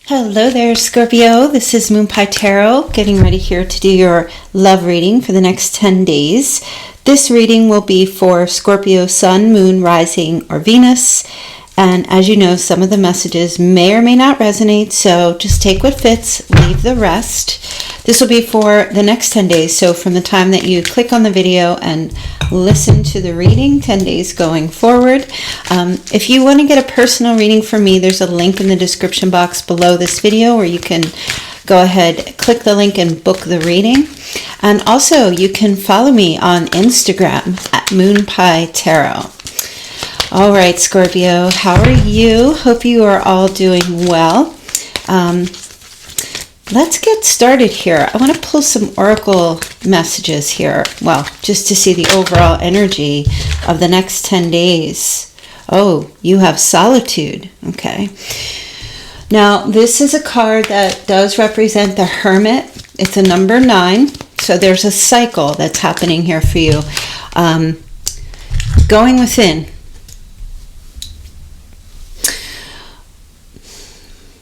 Hello there, Scorpio. This is Moonpie Tarot, getting ready here to do your love reading for the next 10 days. This reading will be for Scorpio Sun, Moon, Rising, or Venus. And as you know, some of the messages may or may not resonate, so just take what fits, leave the rest. This will be for the next 10 days, so from the time that you click on the video and listen to the reading, 10 days going forward. If you want to get a personal reading from me, there's a link in the description box below this video where you can go ahead, click the link and book the reading. And also you can follow me on Instagram at Moonpie Tarot. All right, Scorpio, how are you? Hope you are all doing well. Let's get started here. I want to pull some oracle messages here. Well, just to see the overall energy of the next 10 days. Oh, you have solitude. Okay. Now, this is a card that does represent the Hermit. It's a number 9. So there's a cycle that's happening here for you. Going within.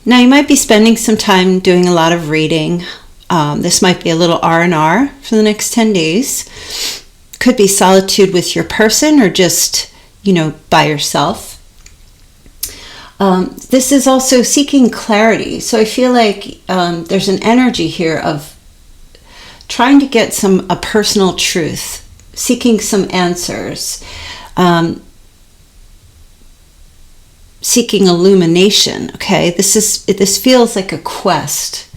Now, you might be spending some time doing a lot of reading. This might be a little R&R for the next 10 days. Could be solitude with your person or just, by yourself. This is also seeking clarity. So I feel like there's an energy here of trying to get a personal truth, seeking some answers. Seeking illumination, okay? This feels like a quest.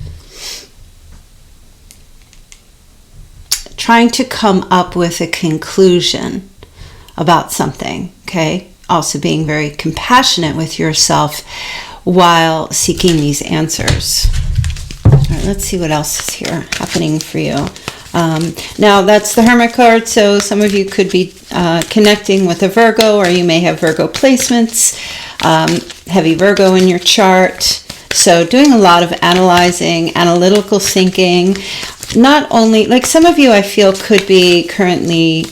Trying to come up with a conclusion about something, okay? Also being very compassionate with yourself while seeking these answers. All right, let's see what else is here happening for you. Now, that's the Hermit card, so some of you could be connecting with a Virgo, or you may have Virgo placements, heavy Virgo in your chart. So doing a lot of analyzing, analytical thinking. Not only, like some of you I feel could be currently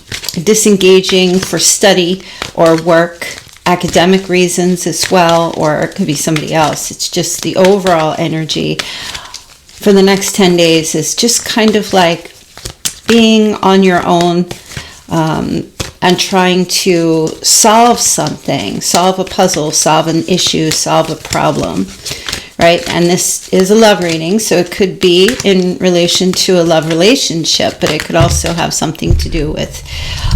disengaging for study or work, academic reasons as well, or it could be somebody else. It's just the overall energy for the next 10 days is just kind of like being on your own and trying to solve something, solve a puzzle, solve an issue, solve a problem, right? And this is a love reading, so it could be in relation to a love relationship, but it could also have something to do with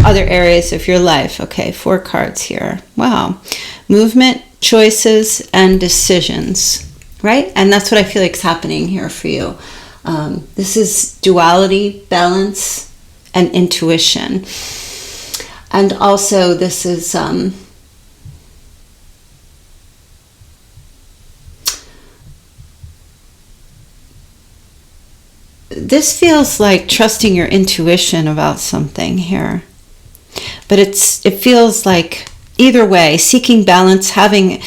other areas of your life. Okay, 4 cards here. Wow. Movement, choices, and decisions, right? And that's what I feel like is happening here for you. This is duality, balance, and intuition. And also this is this feels like trusting your intuition about something here. But it feels like either way, seeking balance, having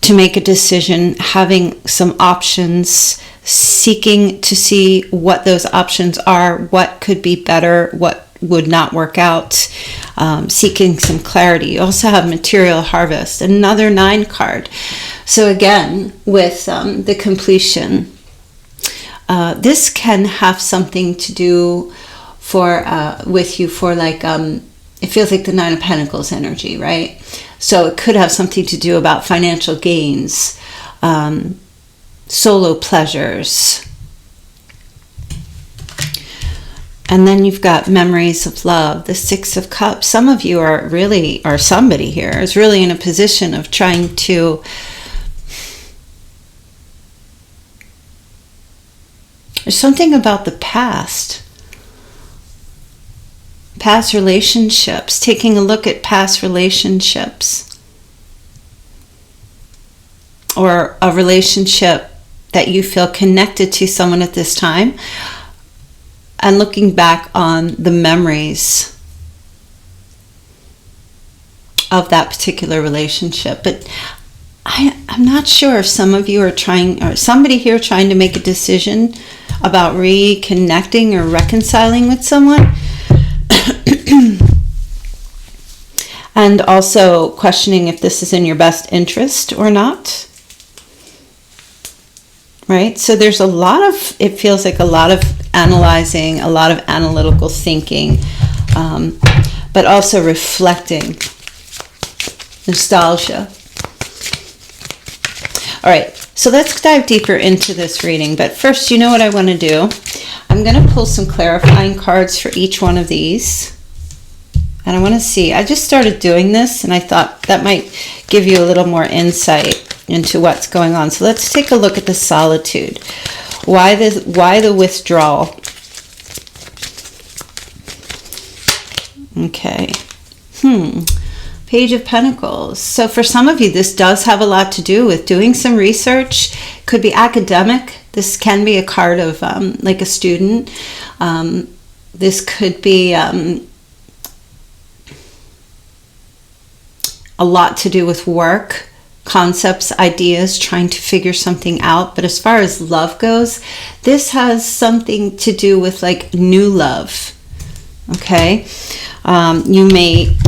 to make a decision, having some options, seeking to see what those options are, what could be better, what would not work out, seeking some clarity. You also have material harvest, another 9 card. So again, with the completion, this can have something to do with you for like, it feels like the 9 of Pentacles energy, right? So it could have something to do about financial gains, solo pleasures. And then you've got memories of love, the 6 of Cups. Some of you are really, or somebody here is really in a position of trying to there's something about the past relationships, taking a look at past relationships, or a relationship that you feel connected to someone at this time, and looking back on the memories of that particular relationship. But I'm not sure if some of you are trying, or somebody here trying to make a decision about reconnecting or reconciling with someone. And also questioning if this is in your best interest or not. right? So there's a lot of, it feels like a lot of analyzing, a lot of analytical thinking, but also reflecting, nostalgia. All right, so let's dive deeper into this reading. But first, you know what I want to do? I'm going to pull some clarifying cards for each one of these. And I want to see, I just started doing this and I thought that might give you a little more insight into what's going on. So let's take a look at the solitude. Why the withdrawal? Okay. Page of Pentacles. So for some of you, this does have a lot to do with doing some research. Could be academic. This can be a card of like a student. This could be a lot to do with work, concepts, ideas, trying to figure something out. But as far as love goes, this has something to do with like new love. Okay?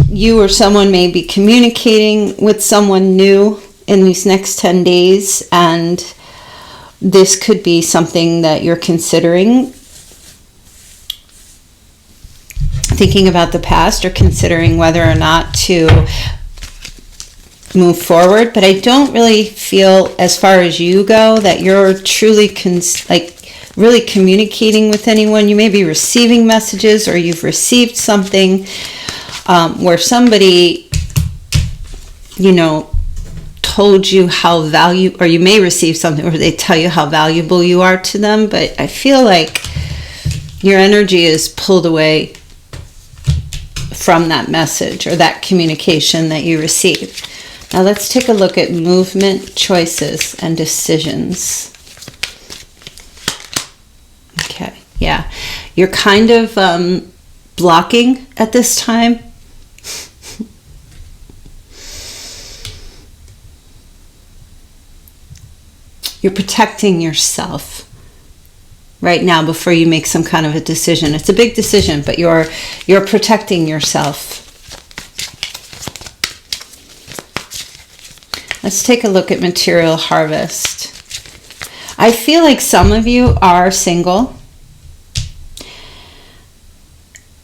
You or someone may be communicating with someone new in these next 10 days, and this could be something that you're considering, thinking about the past or considering whether or not to move forward. But I don't really feel, as far as you go, that you're truly really communicating with anyone. You may be receiving messages, or you've received something where somebody, told you how or you may receive something where they tell you how valuable you are to them. But I feel like your energy is pulled away from that message or that communication that you received. Now let's take a look at movement, choices, and decisions. Okay, yeah. You're kind of blocking at this time. You're protecting yourself right now before you make some kind of a decision. It's a big decision, but you're protecting yourself. Let's take a look at material harvest. I feel like some of you are single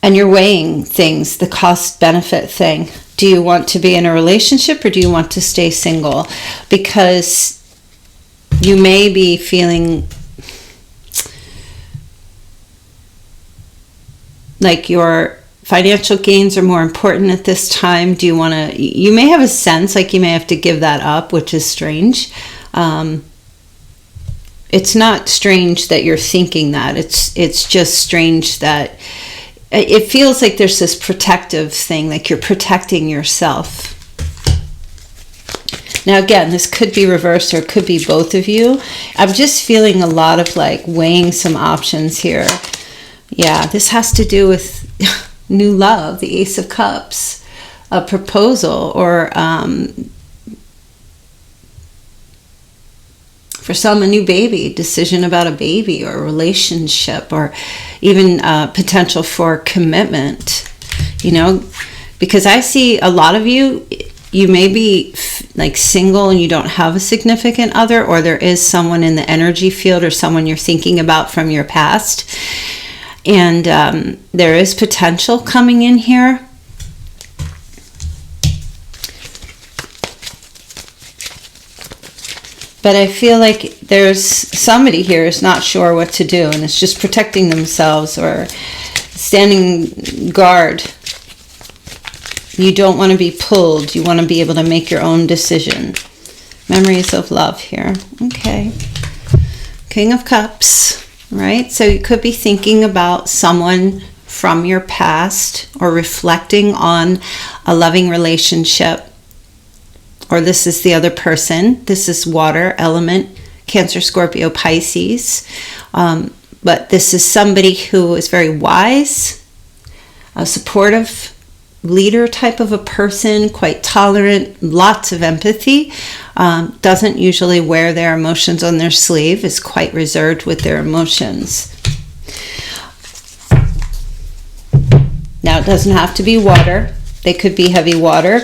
and you're weighing things, the cost-benefit thing. Do you want to be in a relationship or do you want to stay single? Because you may be feeling like your financial gains are more important at this time. Do you want to, you may have a sense like you may have to give that up, which is strange. It's not strange that you're thinking that. It's just strange that it feels like there's this protective thing, like you're protecting yourself. Now again, this could be reversed or it could be both of you. I'm just feeling a lot of like weighing some options here. Yeah, this has to do with new love, the Ace of Cups, a proposal, or for some, a new baby, decision about a baby or a relationship, or even potential for commitment, because I see a lot of you may be like single and you don't have a significant other, or there is someone in the energy field or someone you're thinking about from your past. And there is potential coming in here. But I feel like there's somebody here who's not sure what to do and is just protecting themselves or standing guard. You don't want to be pulled. You want to be able to make your own decision. Memories of love here. Okay. King of Cups. Right? So you could be thinking about someone from your past or reflecting on a loving relationship. Or this is the other person. This is water element, Cancer, Scorpio, Pisces. But this is somebody who is very wise, a supportive leader type of a person, quite tolerant, lots of empathy, doesn't usually wear their emotions on their sleeve, is quite reserved with their emotions. Now, it doesn't have to be water. They could be heavy water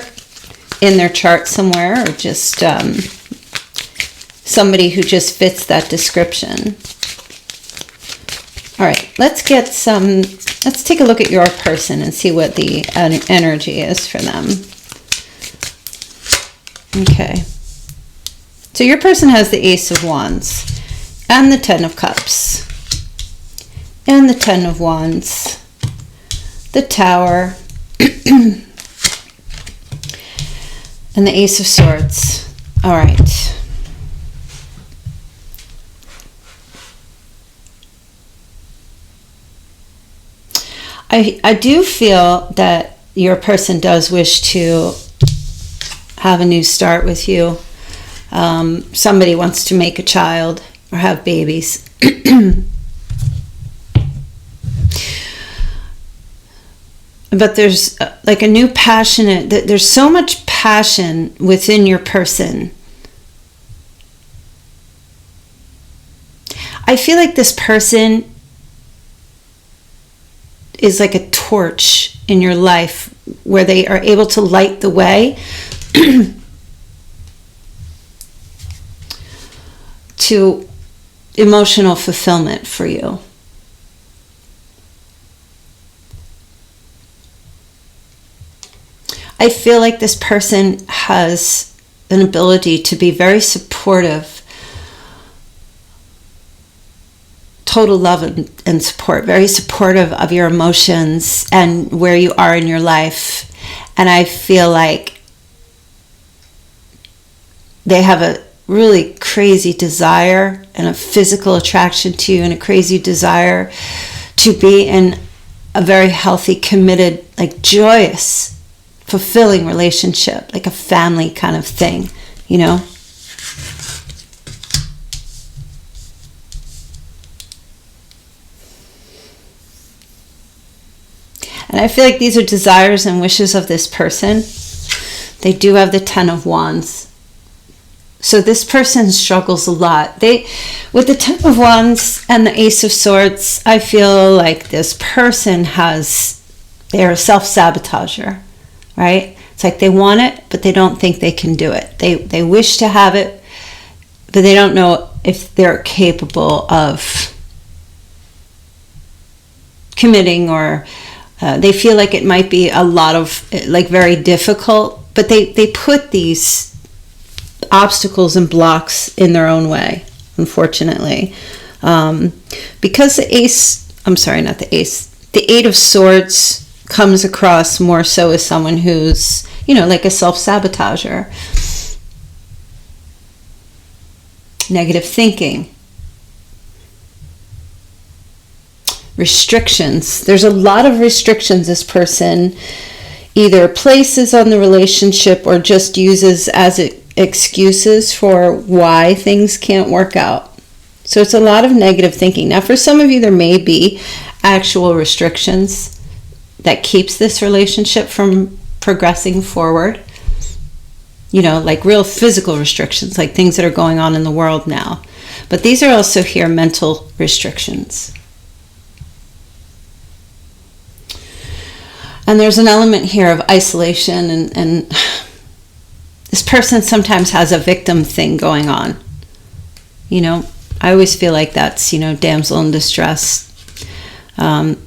in their chart somewhere, or just somebody who just fits that description. All right, let's take a look at your person and see what the energy is for them. Okay. So your person has the Ace of Wands and the Ten of Cups and the Ten of Wands, the Tower, and the Ace of Swords. All right. I do feel that your person does wish to have a new start with you. Somebody wants to make a child or have babies. But there's like a new there's so much passion within your person. I feel like this person is like a torch in your life where they are able to light the way to emotional fulfillment for you. I feel like this person has an ability to be very supportive, total love and support, very supportive of your emotions and where you are in your life. And I feel like they have a really crazy desire and a physical attraction to you and a crazy desire to be in a very healthy, committed, like joyous, fulfilling relationship, like a family kind of thing, you know? And I feel like these are desires and wishes of this person. They do have the Ten of Wands. So this person struggles a lot. With the Ten of Wands and the Ace of Swords, I feel like this person they're a self-sabotager, right? It's like they want it, but they don't think they can do it. They wish to have it, but they don't know if they're capable of committing, or they feel like it might be a lot of, like, very difficult, but they put these obstacles and blocks in their own way, unfortunately. Because the Eight of Swords comes across more so as someone who's, like a self-sabotager. Negative thinking. Restrictions. There's a lot of restrictions this person either places on the relationship or just uses as excuses for why things can't work out. So it's a lot of negative thinking. Now, for some of you, there may be actual restrictions that keeps this relationship from progressing forward. Like real physical restrictions, like things that are going on in the world now. But these are also here mental restrictions. And there's an element here of isolation, and this person sometimes has a victim thing going on. I always feel like that's, damsel in distress. Or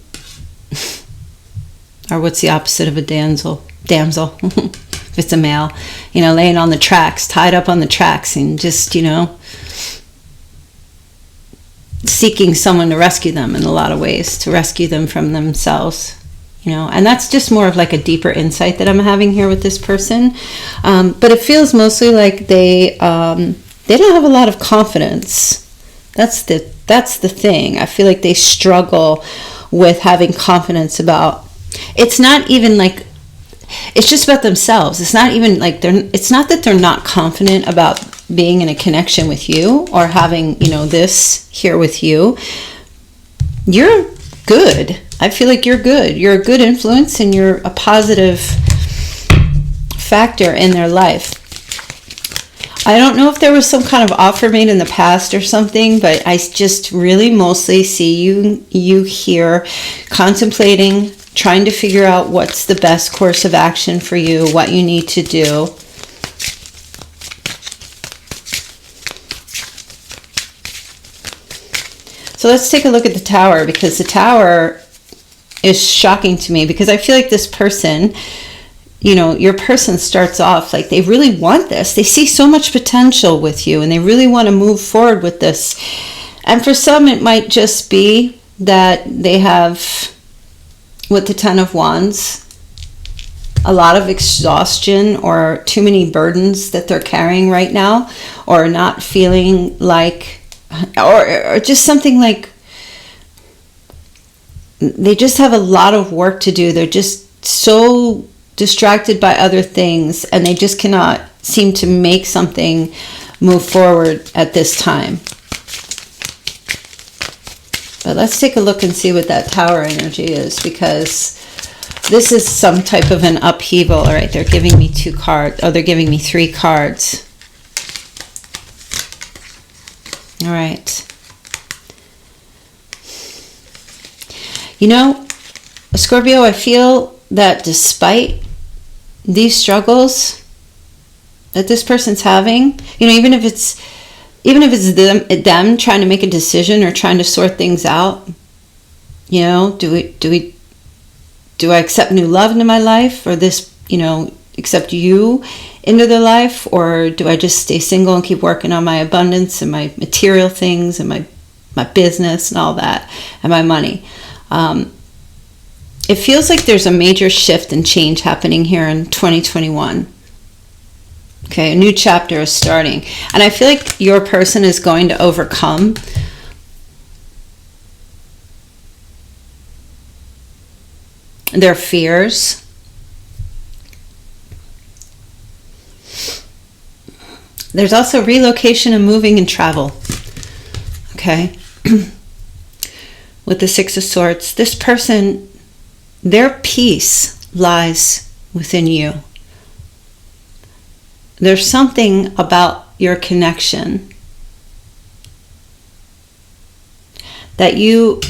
what's the opposite of a damsel? Damsel. If it's a male. Laying on the tracks, tied up on the tracks, and just, seeking someone to rescue them in a lot of ways, to rescue them from themselves. And that's just more of like a deeper insight that I'm having here with this person. But it feels mostly like they don't have a lot of confidence. That's the thing. I feel like they struggle with having confidence about. It's not even like, it's just about themselves. It's not even like it's not that they're not confident about being in a connection with you or having, this here with you. You're good. I feel like you're good. You're a good influence and you're a positive factor in their life. I don't know if there was some kind of offer made in the past or something, but I just really mostly see you here contemplating, trying to figure out what's the best course of action for you, what you need to do. So let's take a look at the Tower, because the Tower is shocking to me, because I feel like this person, you know, your person starts off like they really want this. They see so much potential with you and they really want to move forward with this. And for some, it might just be that they have, with the Ten of Wands, a lot of exhaustion or too many burdens that they're carrying right now, or not feeling like, or just something like they just have a lot of work to do. They're just so distracted by other things and they just cannot seem to make something move forward at this time. But let's take a look and see what that Tower energy is, because this is some type of an upheaval. All right, they're giving me 2 cards. Oh, they're giving me 3 cards. All right. You know, Scorpio, I feel that despite these struggles that this person's having, you know, even if it's them trying to make a decision or trying to sort things out, you know, do I accept new love into my life, or this, you know, accept you into their life, or do I just stay single and keep working on my abundance and my material things and my business and all that and my money? It feels like there's a major shift and change happening here in 2021. Okay, a new chapter is starting. And I feel like your person is going to overcome their fears. There's also relocation and moving and travel. Okay. With the Six of Swords, this person, their peace lies within you. There's something about your connection that you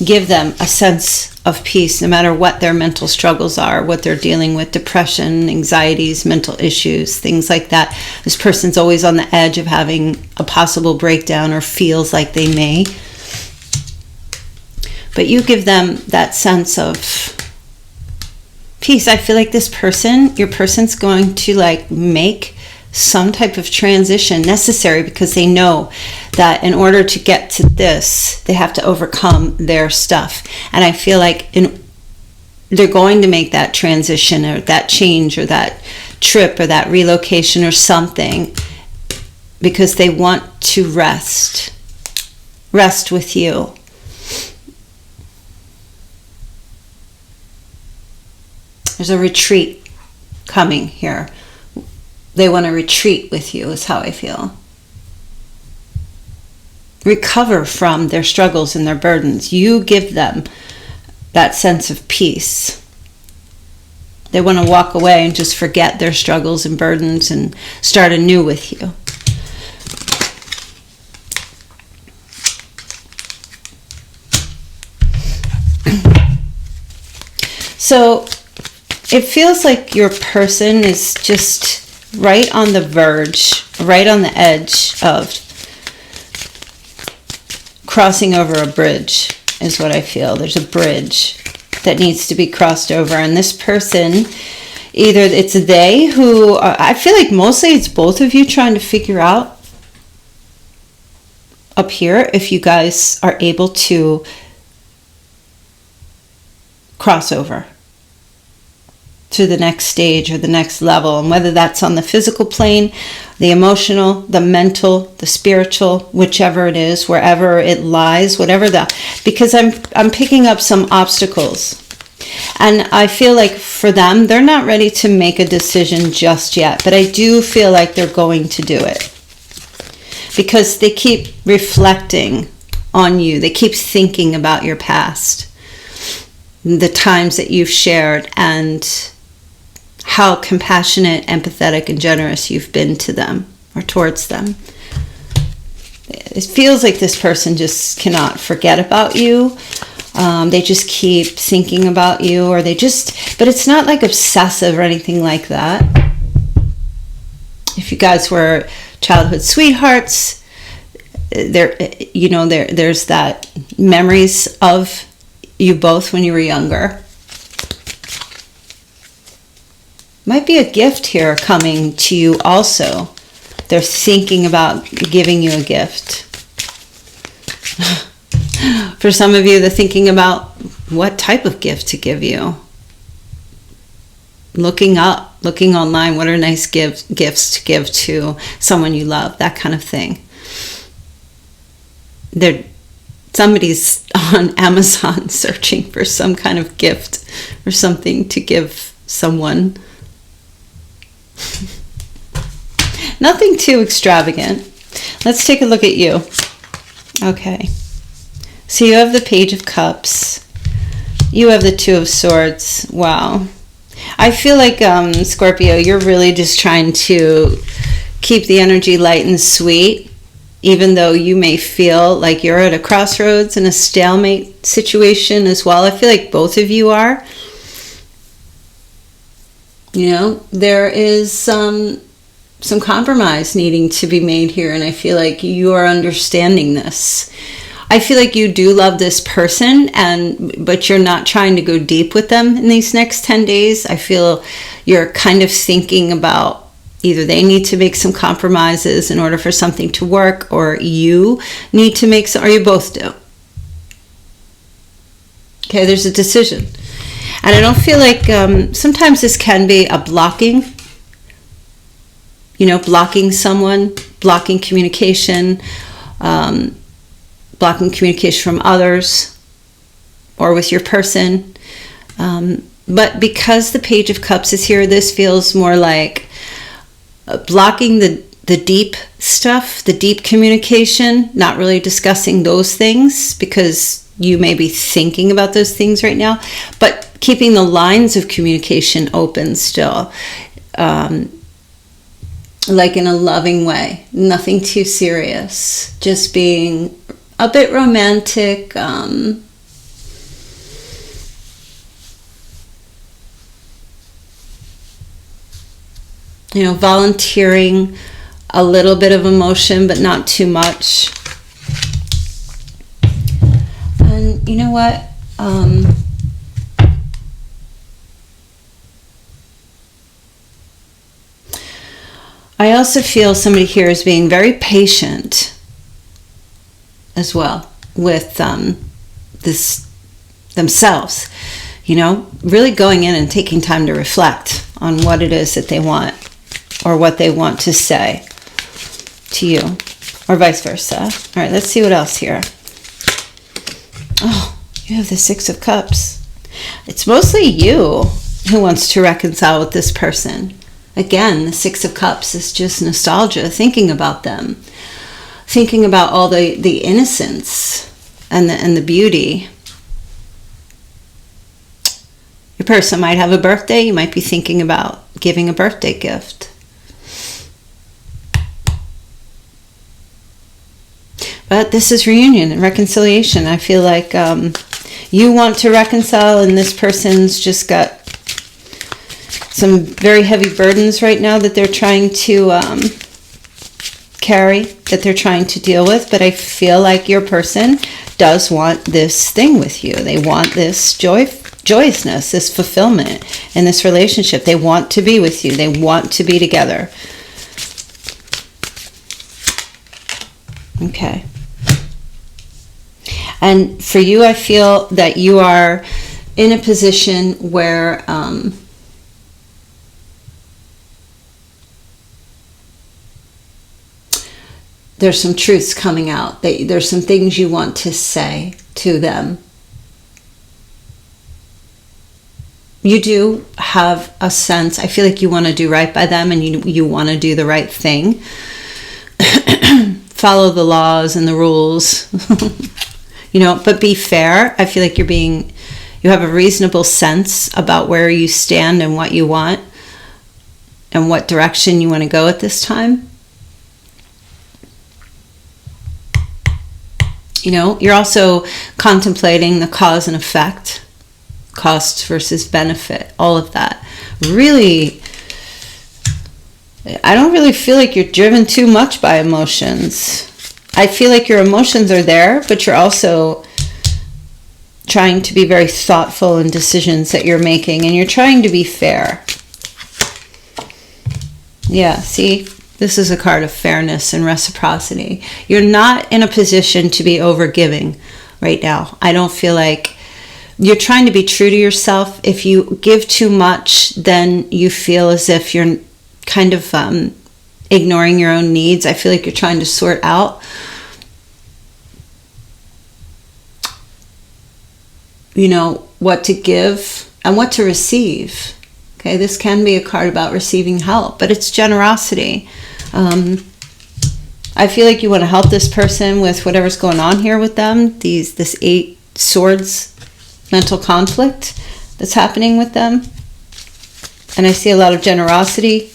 give them a sense of peace, no matter what their mental struggles are, what they're dealing with, depression, anxieties, mental issues, things like that. This person's always on the edge of having a possible breakdown, or feels like they may. But you give them that sense of peace. I feel like this person, your person's going to like make some type of transition necessary, because they know that in order to get to this, they have to overcome their stuff. And I feel like they're going to make that transition, or that change, or that trip, or that relocation, or something, because they want to rest with you. There's a retreat coming here. They want to retreat with you, is how I feel. Recover from their struggles and their burdens. You give them that sense of peace. They want to walk away and just forget their struggles and burdens and start anew with you. So it feels like your person is just right on the verge, right on the edge of crossing over a bridge, is what I feel. There's a bridge that needs to be crossed over. And this person, either it's they who, I feel like mostly it's both of you trying to figure out up here if you guys are able to cross over to the next stage or the next level, and whether that's on the physical plane, the emotional, the mental, the spiritual, whichever it is, wherever it lies, whatever because I'm picking up some obstacles, and I feel like for them, they're not ready to make a decision just yet, but I do feel like they're going to do it, because they keep reflecting on you. They keep thinking about your past, the times that you've shared, and how compassionate, empathetic, and generous you've been to them or towards them. It feels like this person just cannot forget about you. They just keep thinking about you, or but it's not like obsessive or anything like that. If you guys were childhood sweethearts, there's that memories of you both when you were younger. Might be a gift here coming to you also. They're thinking about giving you a gift. For some of you, they're thinking about what type of gift to give you. Looking online, what are nice gifts to give to someone you love, that kind of thing. Somebody's on Amazon searching for some kind of gift or something to give someone. Nothing too extravagant. Let's take a look at you. Okay. So you have the Page of Cups. You have the Two of Swords. Wow. I feel like, Scorpio, you're really just trying to keep the energy light and sweet, even though you may feel like you're at a crossroads in a stalemate situation as well. I feel like both of you are. There is some compromise needing to be made here, and I feel like you are understanding this. I feel like you do love this person, but you're not trying to go deep with them in these next 10 days. I feel you're kind of thinking about either they need to make some compromises in order for something to work, or you need to make some, or you both do. Okay, there's a decision. And I don't feel like, sometimes this can be a blocking, blocking someone, blocking communication, blocking communication from others or with your person. But because the Page of Cups is here, this feels more like blocking the deep stuff, the deep communication, not really discussing those things because you may be thinking about those things right now, but keeping the lines of communication open still, like in a loving way, nothing too serious, just being a bit romantic, volunteering a little bit of emotion, but not too much. And you know what? I also feel somebody here is being very patient as well with this themselves, really going in and taking time to reflect on what it is that they want or what they want to say to you, or vice versa. All right, let's see what else here. Oh, you have the Six of Cups. It's mostly you who wants to reconcile with this person. Again, the Six of Cups is just nostalgia, thinking about them, thinking about all the innocence and the beauty. Your person might have a birthday. You might be thinking about giving a birthday gift. But this is reunion and reconciliation. I feel like you want to reconcile, and this person's just got some very heavy burdens right now that they're trying to carry, that they're trying to deal with. But I feel like your person does want this thing with you. They want this joyousness, this fulfillment in this relationship. They want to be with you. They want to be together. Okay. And for you, I feel that you are in a position where there's some truths coming out. There's some things you want to say to them. You do have a sense, I feel like you want to do right by them, and you want to do the right thing. Follow the laws and the rules. But be fair. I feel like you have a reasonable sense about where you stand and what you want and what direction you want to go at this time. You're also contemplating the cause and effect, cost versus benefit, all of that. Really, I don't really feel like you're driven too much by emotions. I feel like your emotions are there, but you're also trying to be very thoughtful in decisions that you're making, and you're trying to be fair. Yeah, see, this is a card of fairness and reciprocity. You're not in a position to be overgiving right now. I don't feel like you're trying to be true to yourself. If you give too much, then you feel as if you're kind of ignoring your own needs. I feel like you're trying to sort out, you know, what to give and what to receive. Okay, this can be a card about receiving help, but it's generosity. I feel like you want to help this person with whatever's going on here with them. This 8 Swords mental conflict that's happening with them. And I see a lot of generosity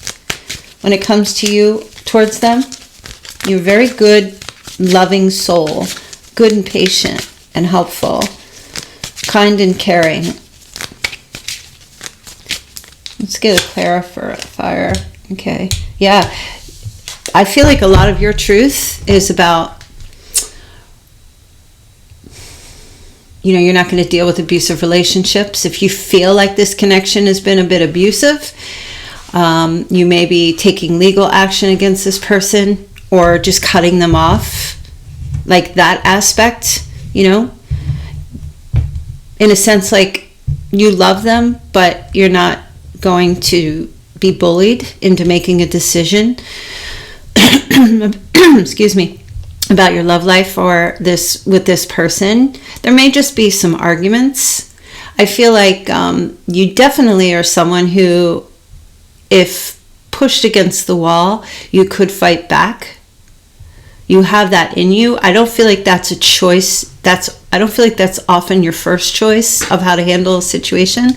when it comes to you towards them. You're a very good, loving soul, good and patient and helpful, kind and caring. Let's get a clarifier. Okay. Yeah. I feel like a lot of your truth is about, you know, you're not going to deal with abusive relationships. If you feel like this connection has been a bit abusive, you may be taking legal action against this person or just cutting them off. Like that aspect, you know, in a sense, like you love them, but you're not going to be bullied into making a decision excuse me, about your love life or this with this person. There may just be some arguments. I feel like you definitely are someone who, if pushed against the wall, you could fight back. You have that in you. I don't feel like that's a choice. I don't feel like that's often your first choice of how to handle a situation.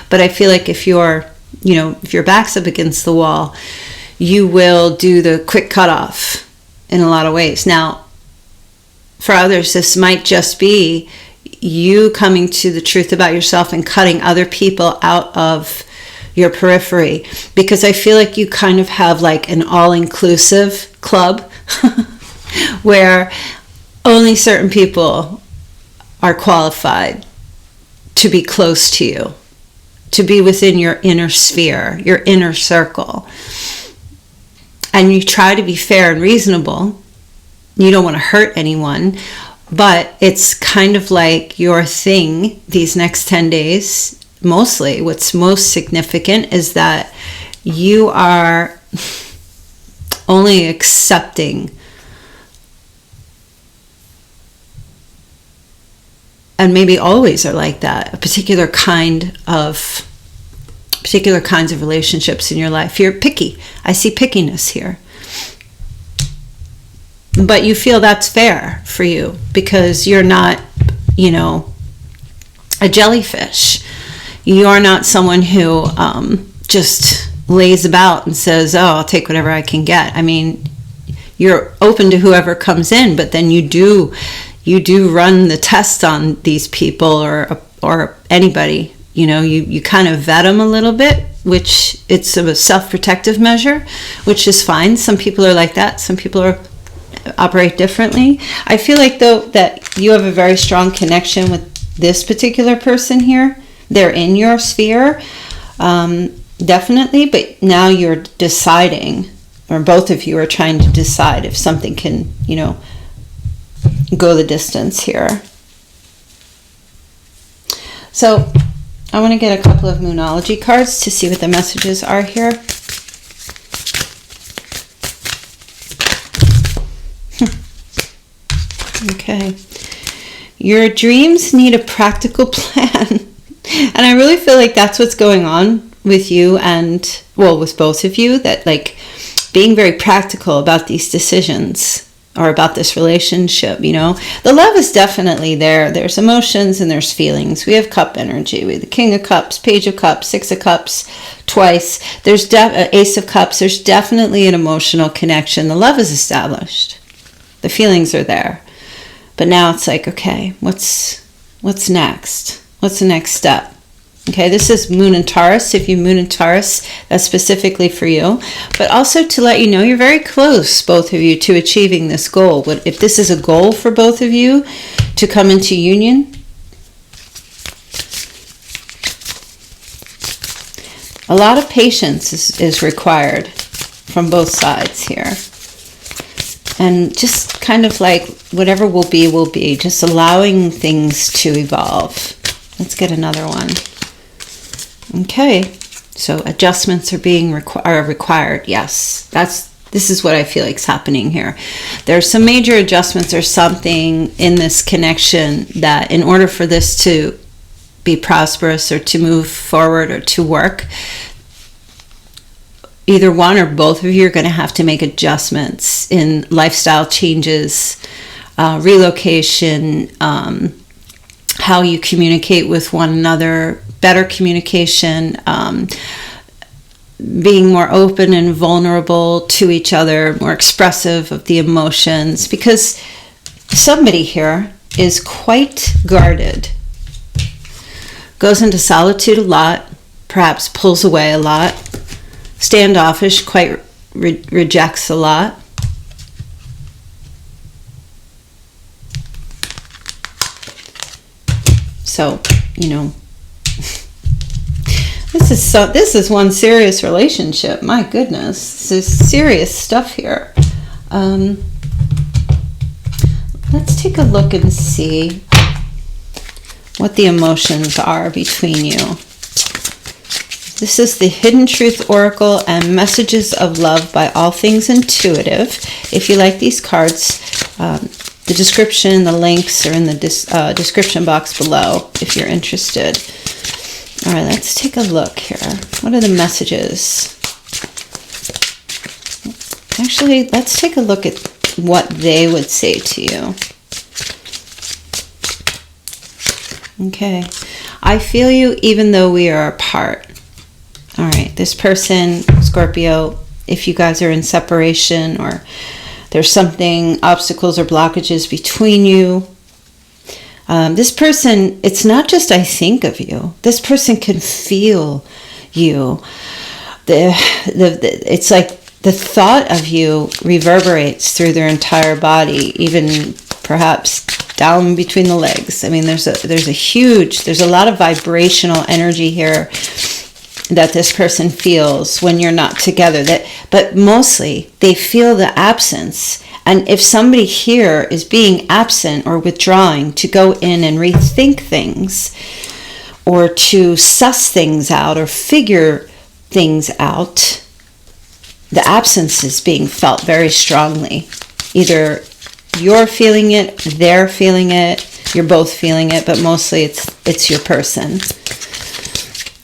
But I feel like if your back's up against the wall, you will do the quick cutoff in a lot of ways. Now, for others, this might just be you coming to the truth about yourself and cutting other people out of your periphery. Because I feel like you kind of have like an all-inclusive club where only certain people are qualified to be close to you, to be within your inner sphere, your inner circle. And you try to be fair and reasonable. You don't want to hurt anyone, but it's kind of like your thing these next 10 days. Mostly, what's most significant is that you are only accepting and maybe always are like that, particular kinds of relationships in your life. You're picky. I see pickiness here. But you feel that's fair for you because you're not, a jellyfish. You are not someone who just lays about and says, oh, I'll take whatever I can get. I mean, you're open to whoever comes in, but then you do run the test on these people or anybody. You kind of vet them a little bit, which it's a self-protective measure, which is fine. Some people are like that. Some people operate differently. I feel like, though, that you have a very strong connection with this particular person here. They're in your sphere, definitely, but now you're deciding, or both of you are trying to decide if something can, go the distance here. So I want to get a couple of Moonology cards to see what the messages are here. Okay. Your dreams need a practical plan. And I really feel like that's what's going on with you and, well, with both of you, that like being very practical about these decisions or about this relationship, The love is definitely there. There's emotions and there's feelings. We have cup energy. We have the King of Cups, Page of Cups, Six of Cups twice. There's Ace of Cups. There's definitely an emotional connection. The love is established. The feelings are there. But now it's like, okay, what's next? What's the next step? Okay, this is Moon and Taurus. If you Moon and Taurus, that's specifically for you. But also to let you know, you're very close, both of you, to achieving this goal. If this is a goal for both of you to come into union, a lot of patience is required from both sides here. And just kind of like whatever will be, just allowing things to evolve. Let's get another one. Okay, so adjustments are being required. Yes, this is what I feel like is happening here. There's some major adjustments or something in this connection that in order for this to be prosperous or to move forward or to work, either one or both of you are going to have to make adjustments in lifestyle changes, relocation, how you communicate with one another, better communication, being more open and vulnerable to each other, more expressive of the emotions, because somebody here is quite guarded, goes into solitude a lot, perhaps pulls away a lot, standoffish, quite rejects a lot. So, you know, this is one serious relationship. My goodness, this is serious stuff here. Let's take a look and see what the emotions are between you. This is the Hidden Truth Oracle and Messages of Love by All Things Intuitive. If you like these cards, the description, the links are in the description box below if you're interested. All right, let's take a look here. What are the messages? Actually, let's take a look at what they would say to you. Okay. I feel you even though we are apart. All right, this person, Scorpio, if you guys are in separation or there's something, obstacles or blockages between you, this person, it's not just I think of you. This person can feel you. It's like the thought of you reverberates through their entire body, even perhaps down between the legs. I mean, there's a lot of vibrational energy here that this person feels when you're not together. But mostly they feel the absence. And if somebody here is being absent or withdrawing to go in and rethink things or to suss things out or figure things out, the absence is being felt very strongly. Either you're feeling it, they're feeling it, you're both feeling it, but mostly it's your person.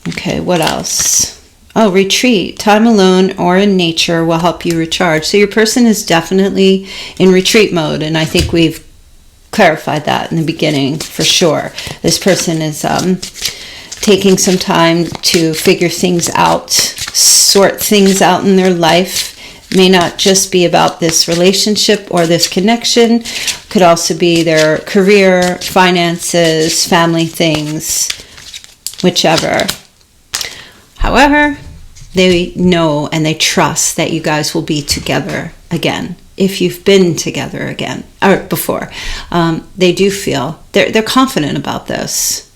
Okay, what else? Oh, retreat. Time alone or in nature will help you recharge. So your person is definitely in retreat mode, and I think we've clarified that in the beginning for sure. This person is taking some time to figure things out, sort things out in their life. May not just be about this relationship or this connection. Could also be their career, finances, family things, whichever. However, they know and they trust that you guys will be together again. If you've been together again or before, they do feel they're confident about this,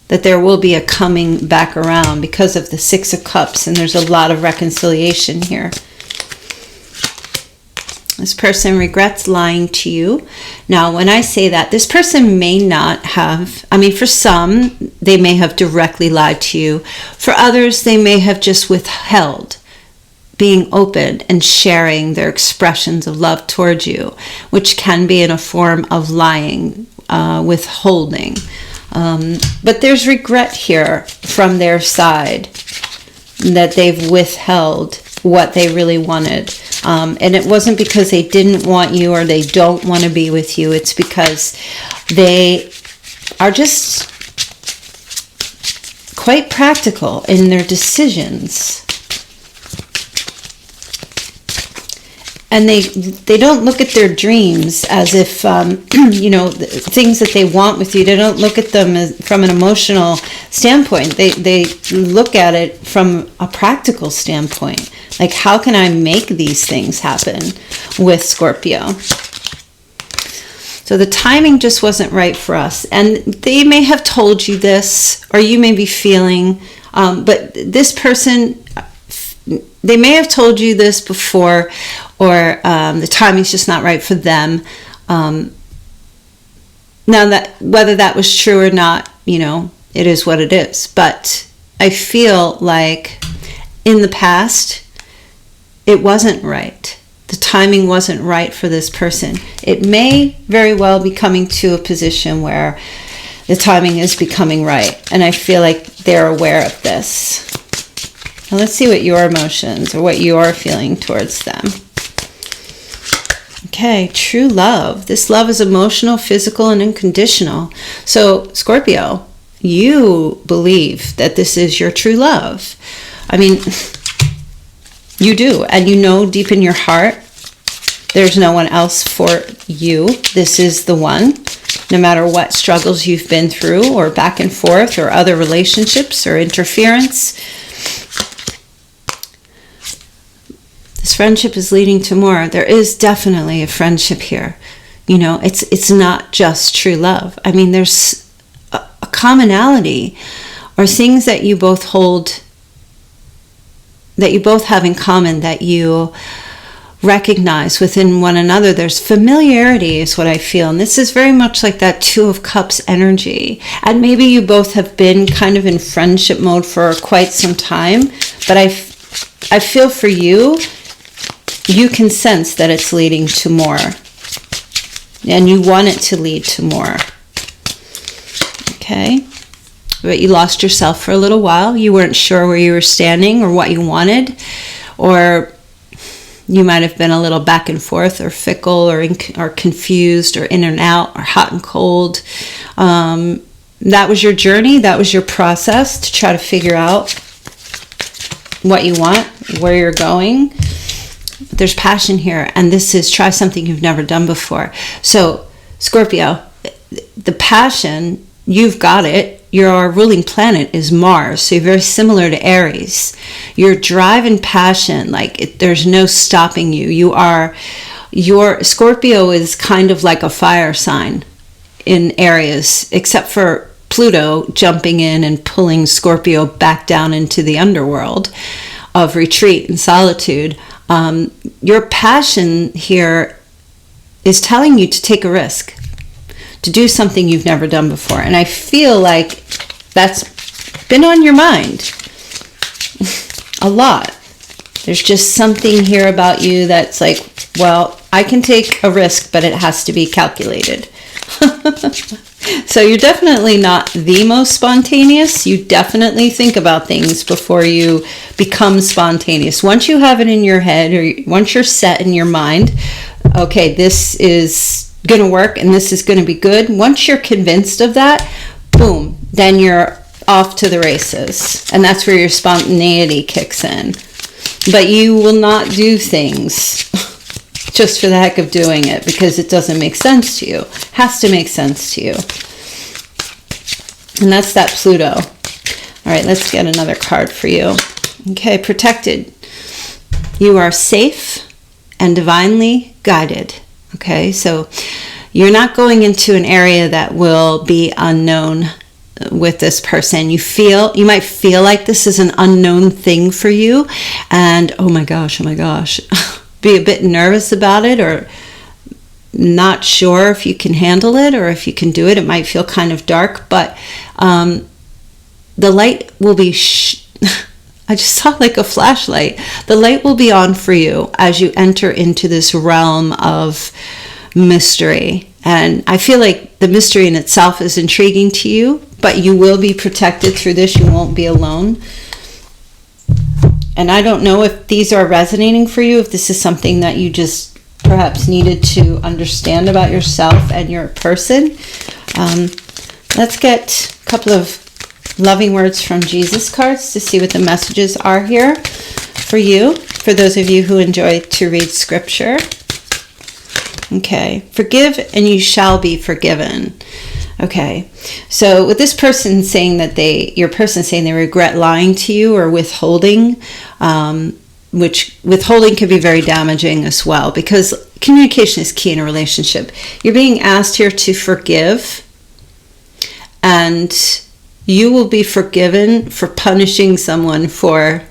that there will be a coming back around because of the Six of Cups, and there's a lot of reconciliation here. This person regrets lying to you. Now, when I say that, this person may not have, for some, they may have directly lied to you. For others, they may have just withheld being open and sharing their expressions of love towards you, which can be in a form of lying, withholding. But there's regret here from their side that they've withheld what they really wanted. And it wasn't because they didn't want you or they don't want to be with you. It's because they are just quite practical in their decisions. and they don't look at their dreams as if things that they want with you. They don't look at them as, from an emotional standpoint. They look at it from a practical standpoint. Like, how can I make these things happen with Scorpio? So the timing just wasn't right for us, and they may have told you this, or you may be feeling, but this person, they may have told you this before, or the timing's just not right for them. Now, that whether that was true or not, it is what it is. But I feel like in the past, it wasn't right. The timing wasn't right for this person. It may very well be coming to a position where the timing is becoming right, and I feel like they're aware of this. Now let's see what your emotions or what you're feeling towards them. Okay, true love. This love is emotional, physical, and unconditional. So, Scorpio, you believe that this is your true love. I mean, you do, and you know deep in your heart there's no one else for you. This is the one. No matter what struggles you've been through, or back and forth, or other relationships, or interference, this friendship is leading to more. There is definitely a friendship here. It's not just true love. I mean, there's a commonality, or things that you both hold, that you both have in common, that you recognize within one another. There's familiarity is what I feel, and this is very much like that Two of Cups energy. And maybe you both have been kind of in friendship mode for quite some time, but I feel for you, you can sense that it's leading to more, and you want it to lead to more. Okay, but you lost yourself for a little while. You weren't sure where you were standing or what you wanted, or you might have been a little back and forth, or fickle, or confused, or in and out, or hot and cold. That was your journey. That was your process to try to figure out what you want, where you're going. But there's passion here, and this is try something you've never done before. So, Scorpio, the passion, you've got it. Your ruling planet is Mars, so you're very similar to Aries. Your drive and passion, there's no stopping you. Your Scorpio is kind of like a fire sign in areas, except for Pluto jumping in and pulling Scorpio back down into the underworld of retreat and solitude. Your passion here is telling you to take a risk, to do something you've never done before. And I feel like that's been on your mind a lot. There's just something here about you that's like, well, I can take a risk, but it has to be calculated. So you're definitely not the most spontaneous. You definitely think about things before you become spontaneous. Once you have it in your head, or once you're set in your mind, okay, this is going to work and this is going to be good. Once you're convinced of that, boom, then you're off to the races. And that's where your spontaneity kicks in. But you will not do things just for the heck of doing it because it doesn't make sense to you. It has to make sense to you. And that's that Pluto. All right, let's get another card for you. Okay, protected. You are safe and divinely guided. Okay, so you're not going into an area that will be unknown with this person. You might feel like this is an unknown thing for you, and oh my gosh, be a bit nervous about it, or not sure if you can handle it or if you can do it. It might feel kind of dark, but the light will be I just saw like a flashlight. The light will be on for you as you enter into this realm of mystery. And I feel like the mystery in itself is intriguing to you, but you will be protected through this. You won't be alone. And I don't know if these are resonating for you, if this is something that you just perhaps needed to understand about yourself and your person. Let's get a couple of loving words from Jesus cards to see what the messages are here for you. for those of you who enjoy to read scripture. Okay, forgive and you shall be forgiven. Okay, so with this person saying that your person saying they regret lying to you or withholding, which withholding can be very damaging as well, because communication is key in a relationship. You're being asked here to forgive, and you will be forgiven for punishing someone for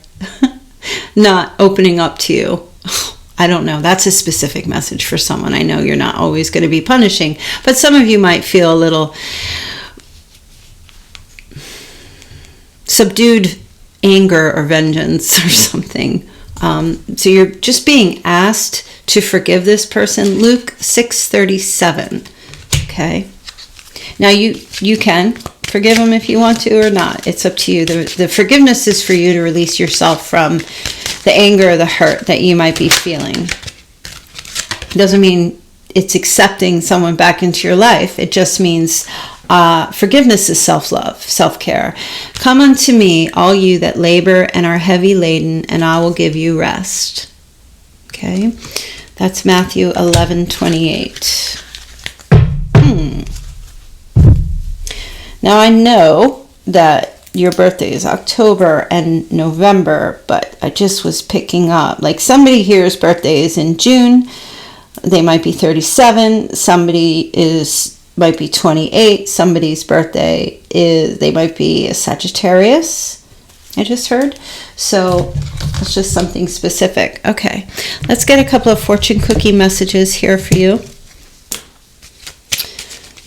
not opening up to you. I don't know. That's a specific message for someone. I know you're not always going to be punishing, but some of you might feel a little subdued anger or vengeance or something. So you're just being asked to forgive this person. Luke 6:37. Okay. Now you can forgive them if you want to or not. It's up to you. The forgiveness is for you to release yourself from the anger or the hurt that you might be feeling. It doesn't mean it's accepting someone back into your life. It just means forgiveness is self-love, self-care. Come unto me, all you that labor and are heavy laden, and I will give you rest. Okay, that's Matthew 11:28. Now I know that your birthday is October and November, but I just was picking up, like somebody here's birthday is in June. They might be 37. Somebody might be 28. Somebody's birthday they might be a Sagittarius. I just heard. So it's just something specific. Okay, let's get a couple of fortune cookie messages here for you.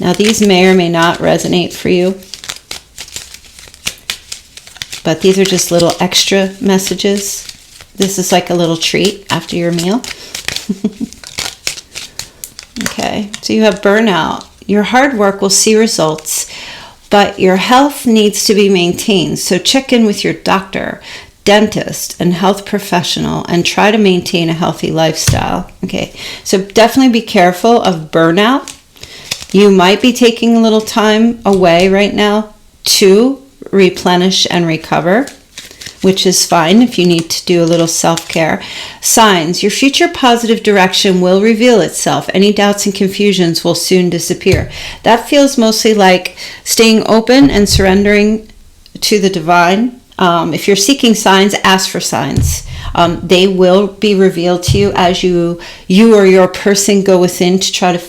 Now these may or may not resonate for you, but these are just little extra messages. This is like a little treat after your meal. Okay, so you have burnout. Your hard work will see results, but your health needs to be maintained. So check in with your doctor, dentist, and health professional and try to maintain a healthy lifestyle. Okay, so definitely be careful of burnout. You might be taking a little time away right now to replenish and recover, which is fine if you need to do a little self-care. Signs: your future positive direction will reveal itself. Any doubts and confusions will soon disappear. That feels mostly like staying open and surrendering to the divine. If you're seeking signs, ask for signs. They will be revealed to you as you or your person go within to try to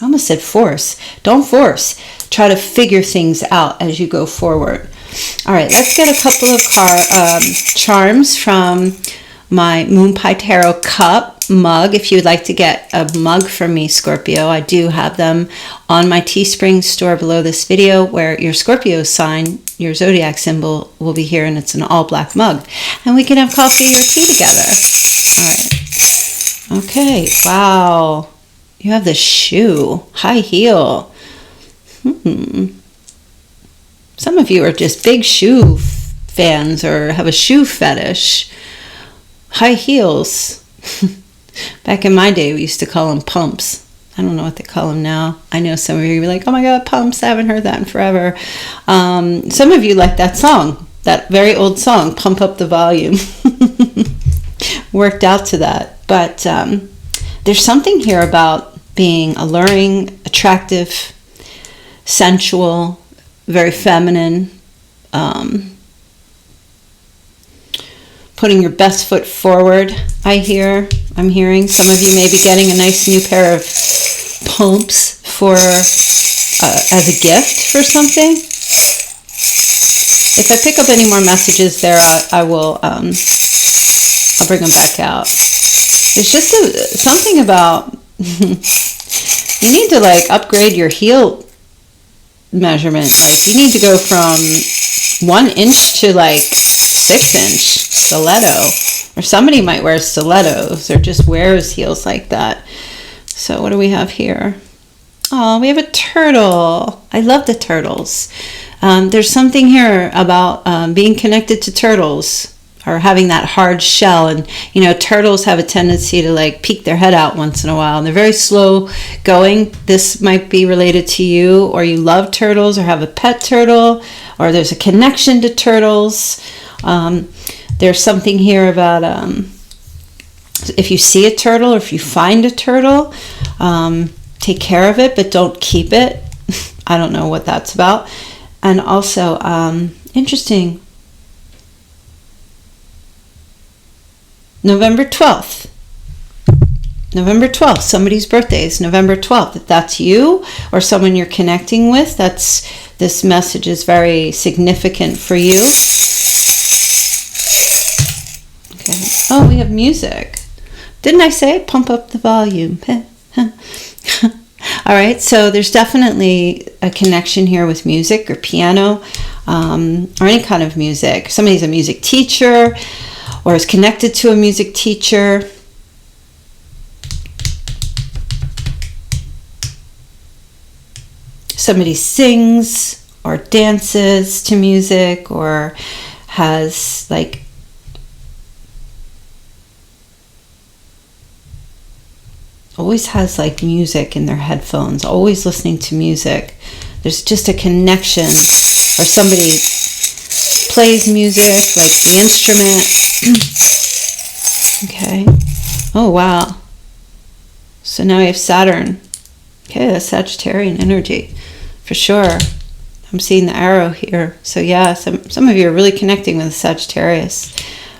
I almost said force. Don't force. Try to figure things out as you go forward. All right, let's get a couple of charms from my Moonpie Tarot cup mug. If you would like to get a mug from me, Scorpio, I do have them on my Teespring store below this video, where your Scorpio sign, your zodiac symbol, will be here, and it's an all black mug. And we can have coffee or tea together. All right. Okay, wow. You have the shoe, high heel. Some of you are just big shoe fans or have a shoe fetish. High heels. Back in my day, we used to call them pumps. I don't know what they call them now. I know some of you are like, oh my God, pumps. I haven't heard that in forever. Some of you like that song, that very old song, Pump Up the Volume. Worked out to that. But there's something here about being alluring, attractive, sensual, very feminine, putting your best foot forward. I'm hearing some of you may be getting a nice new pair of pumps for as a gift for something. If I pick up any more messages there, I will I'll bring them back out. There's just something about you need to like upgrade your heel measurement. Like you need to go from 1 inch to like 6 inch stiletto, or somebody might wear stilettos or just wears heels like that. So what do we have here? Oh, we have a turtle. I love the turtles. There's something here about being connected to turtles, or having that hard shell. And you know, turtles have a tendency to like peek their head out once in a while, and they're very slow going. This might be related to you, or you love turtles or have a pet turtle, or there's a connection to turtles. There's something here about if you see a turtle or if you find a turtle, take care of it, but don't keep it. I don't know what that's about. And also, interesting, November 12th. November 12th, somebody's birthday is November 12th. If that's you or someone you're connecting with, this message is very significant for you. Okay. Oh, we have music. Didn't I say pump up the volume? All right, so there's definitely a connection here with music or piano, or any kind of music. Somebody's a music teacher or is connected to a music teacher. Somebody sings or dances to music or has like always has like music in their headphones, always listening to music. There's just a connection, or somebody plays music, like the instrument. Okay. Oh, wow. So now we have Saturn. Okay, that's Sagittarian energy, for sure. I'm seeing the arrow here. So yeah, some of you are really connecting with Sagittarius.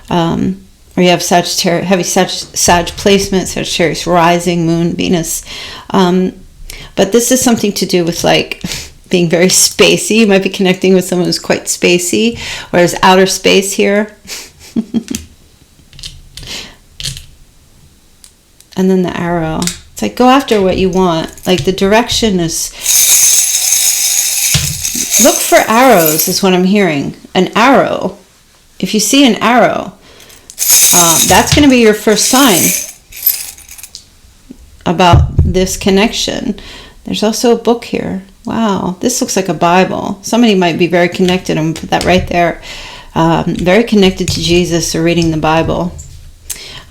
Or you have Sagittarius, heavy Sag placement, Sagittarius rising, Moon, Venus. But this is something to do with like being very spacey. You might be connecting with someone who's quite spacey, or there's outer space here. And then the arrow. It's like, go after what you want. Like the direction is, look for arrows is what I'm hearing. An arrow. If you see an arrow, that's going to be your first sign about this connection. There's also a book here. Wow, this looks like a Bible. Somebody might be very connected. I'm going to put that right there. Very connected to Jesus or reading the Bible.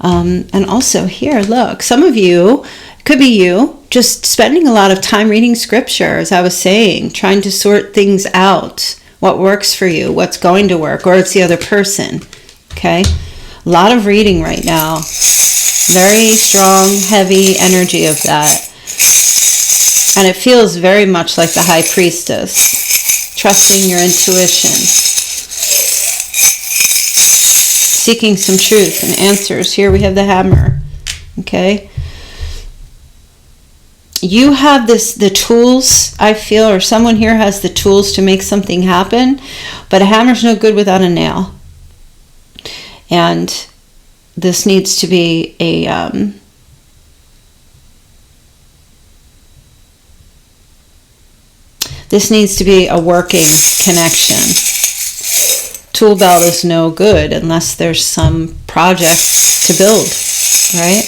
And also here, look, some of you, it could be you, just spending a lot of time reading scripture, as I was saying, trying to sort things out. What works for you, what's going to work, or it's the other person. Okay? A lot of reading right now. Very strong, heavy energy of that. And it feels very much like the High Priestess. Trusting your intuition. Seeking some truth and answers. Here we have the hammer. Okay? You have the tools, I feel, or someone here has the tools to make something happen, but a hammer's no good without a nail. And this needs to be a working connection. Tool belt is no good unless there's some project to build, right?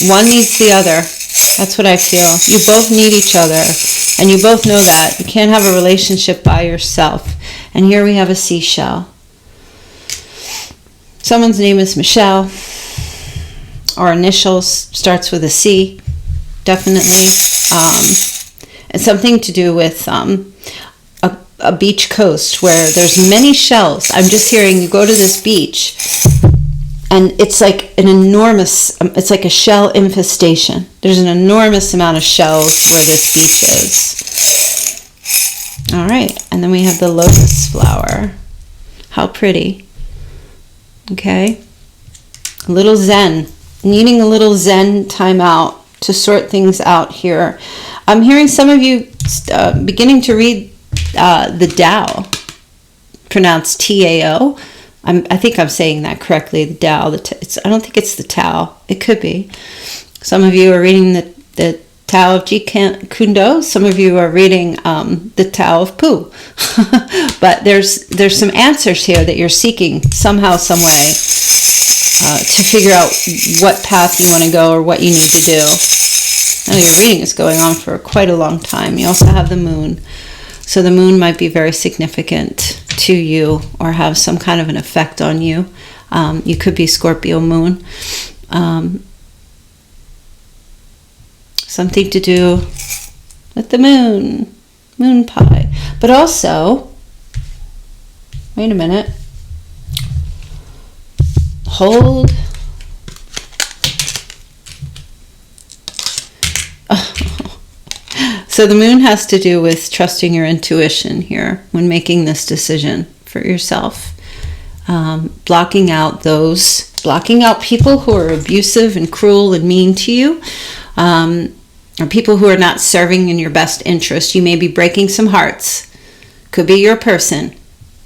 One needs the other. That's what I feel. You both need each other, and you both know that. You can't have a relationship by yourself. And here we have a seashell. Someone's name is Michelle, or initials, starts with a C, definitely. And something to do with a beach coast where there's many shells. I'm just hearing you go to this beach, and it's like an enormous, it's like a shell infestation. There's an enormous amount of shells where this beach is. All right, and then we have the lotus flower. How pretty. Okay, a little zen, needing a little zen time out to sort things out here. I'm hearing some of you beginning to read the Tao, pronounced T-A-O. I think I'm saying that correctly, the Tao. I don't think it's the Tao. It could be. Some of you are reading the Tao of Jeet Kune Do. Some of you are reading the Tao of Pooh. But there's some answers here that you're seeking somehow, some way, to figure out what path you want to go or what you need to do. I know your reading is going on for quite a long time. You also have the moon. So the moon might be very significant to you or have some kind of an effect on you. You could be Scorpio moon. Something to do with the moon. Moonpie. But also, wait a minute. hold. So the moon has to do with trusting your intuition here when making this decision for yourself. Blocking out people who are abusive and cruel and mean to you, or people who are not serving in your best interest. You may be breaking some hearts. Could be your person,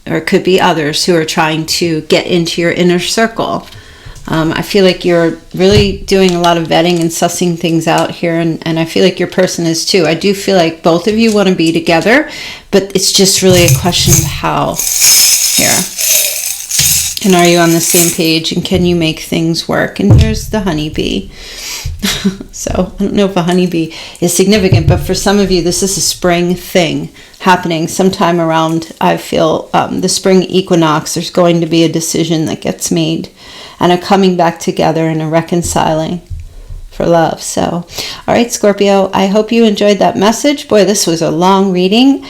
or it could be others who are trying to get into your inner circle. I feel like you're really doing a lot of vetting and sussing things out here, and I feel like your person is too. I do feel like both of you want to be together, but it's just really a question of how here. And are you on the same page, and can you make things work? And here's the honeybee. So I don't know if a honeybee is significant, but for some of you, this is a spring thing happening sometime around, I feel, the spring equinox. There's going to be a decision that gets made and a coming back together and a reconciling for love. So, all right, Scorpio, I hope you enjoyed that message. Boy, this was a long reading.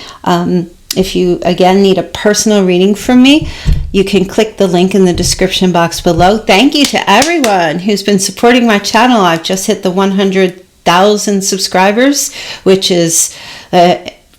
If you, again, need a personal reading from me, you can click the link in the description box below. Thank you to everyone who's been supporting my channel. I've just hit the 100,000 subscribers, which is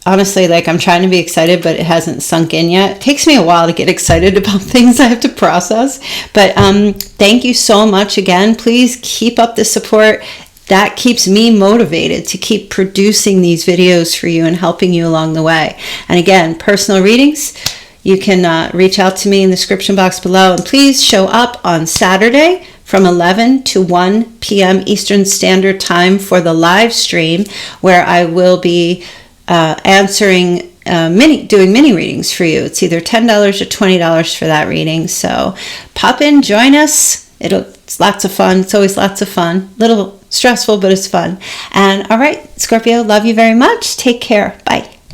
honestly, like, I'm trying to be excited, but it hasn't sunk in yet. It takes me a while to get excited about things I have to process. But thank you so much again. Please keep up the support. That keeps me motivated to keep producing these videos for you and helping you along the way. And again, personal readings, you can reach out to me in the description box below. And please show up on Saturday from 11 to 1 p.m. Eastern Standard Time for the live stream, where I will be answering doing mini readings for you. It's either $10 or $20 for that reading. So pop in, join us. It's lots of fun. It's always lots of fun. Little stressful, but it's fun. And all right, Scorpio, love you very much. Take care.